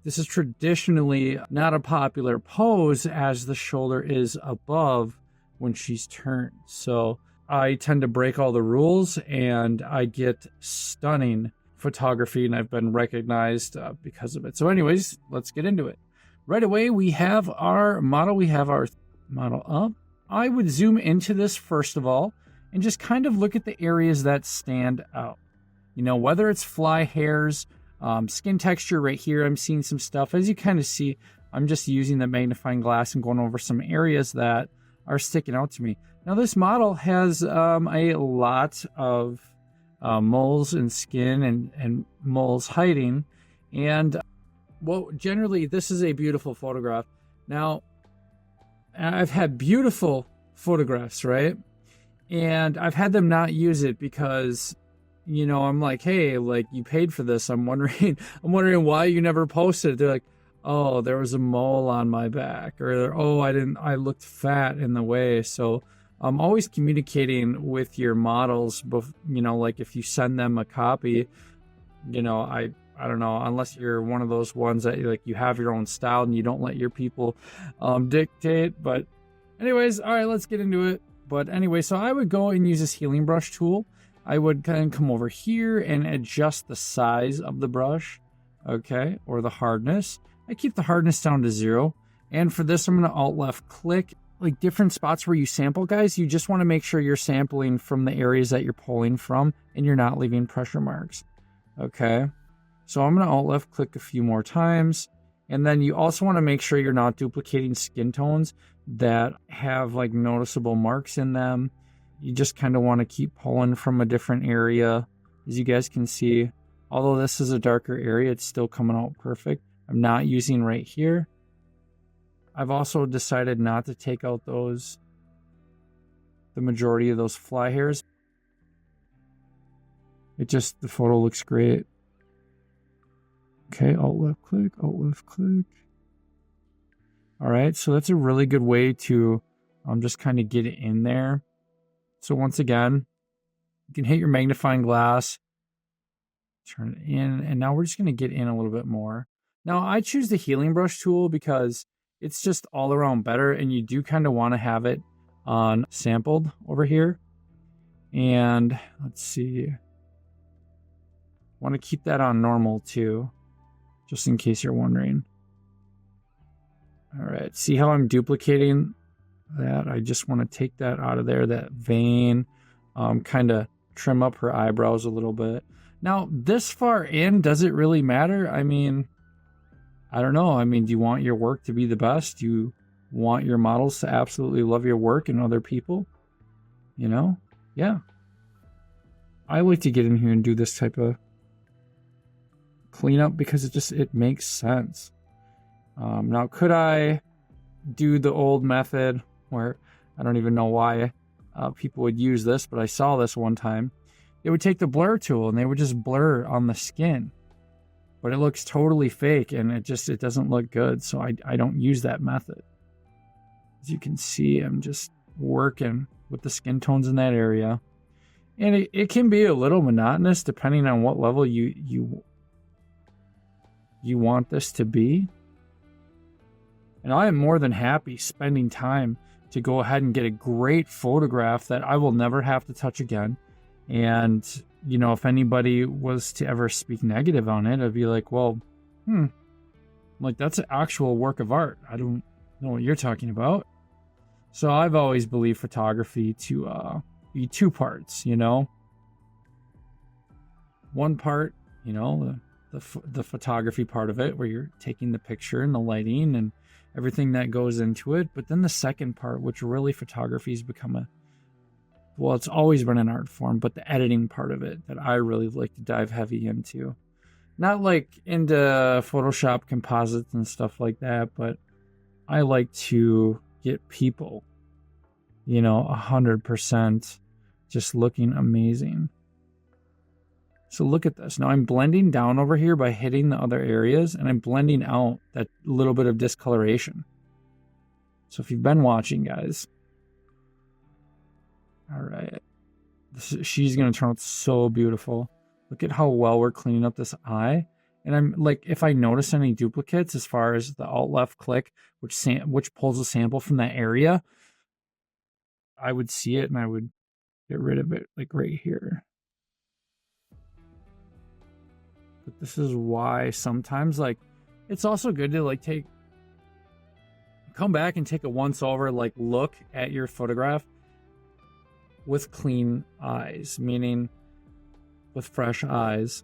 This is traditionally not a popular pose as the shoulder is above when she's turned. So I tend to break all the rules and I get stunning photography, and I've been recognized because of it. So anyways, let's get into it. Right away, we have our model. We have our model up. I would zoom into this first of all and just kind of look at the areas that stand out. You know, whether it's fly hairs, skin texture right here, I'm seeing some stuff. As you kind of see, I'm just using the magnifying glass and going over some areas that are sticking out to me. Now, this model has a lot of moles and skin and moles hiding. And, well, generally, this is a beautiful photograph. Now, I've had beautiful photographs, right? And I've had them not use it because, you know, I'm like, hey, like, you paid for this. I'm wondering why you never posted it. They're like, oh, there was a mole on my back, or oh, I looked fat in the way. So I'm always communicating with your models, you know, like if you send them a copy, you know, I don't know, unless you're one of those ones that like you have your own style and you don't let your people dictate. But anyways, all right, let's get into it. But anyway, so I would go and use this healing brush tool. I would kind of come over here and adjust the size of the brush, okay, or the hardness. I keep the hardness down to 0. And for this, I'm going to Alt-left click. Like different spots where you sample, guys, you just want to make sure you're sampling from the areas that you're pulling from and you're not leaving pressure marks, okay? So I'm going to Alt-left click a few more times. And then you also want to make sure you're not duplicating skin tones that have like noticeable marks in them. You just kind of want to keep pulling from a different area. As you guys can see, although this is a darker area, it's still coming out perfect. I'm not using right here. I've also decided not to take out the majority of those fly hairs. The photo looks great. Okay, Alt-left click, Alt-left click. All right, so that's a really good way to just kind of get it in there. So once again, you can hit your magnifying glass, turn it in, and now we're just going to get in a little bit more. Now, I choose the healing brush tool because it's just all around better, and you do kind of want to have it on sampled over here. And let's see. Want to keep that on normal too, just in case you're wondering. All right, see how I'm duplicating that? I just want to take that out of there, that vein, kind of trim up her eyebrows a little bit. Now, this far in, does it really matter? I mean, I don't know. I mean, do you want your work to be the best? Do you want your models to absolutely love your work and other people? You know? Yeah. I like to get in here and do this type of cleanup because it makes sense. Now, could I do the old method where I don't even know why people would use this, but I saw this one time. They would take the blur tool and they would just blur on the skin. But it looks totally fake and it doesn't look good. So I don't use that method. As you can see, I'm just working with the skin tones in that area. And it can be a little monotonous depending on what level you want this to be. And I am more than happy spending time to go ahead and get a great photograph that I will never have to touch again. And, you know, if anybody was to ever speak negative on it, I'd be like, well, like that's an actual work of art. I don't know what you're talking about. So I've always believed photography to be 2 parts, you know. One part, you know, the photography part of it, where you're taking the picture and the lighting and everything that goes into it. But then the second part, which really photography has become it's always been an art form, but the editing part of it that I really like to dive heavy into. Not like into Photoshop composites and stuff like that, but I like to get people, you know, 100% just looking amazing. So look at this. Now I'm blending down over here by hitting the other areas, and I'm blending out that little bit of discoloration. So if you've been watching, guys, all right, she's going to turn out so beautiful. Look at how well we're cleaning up this eye. And I'm like, if I notice any duplicates as far as the alt left click, which pulls a sample from that area, I would see it and I would get rid of it, like right here. But this is why sometimes, like, it's also good to like come back and take a once over, like look at your photograph with clean eyes, meaning with fresh eyes.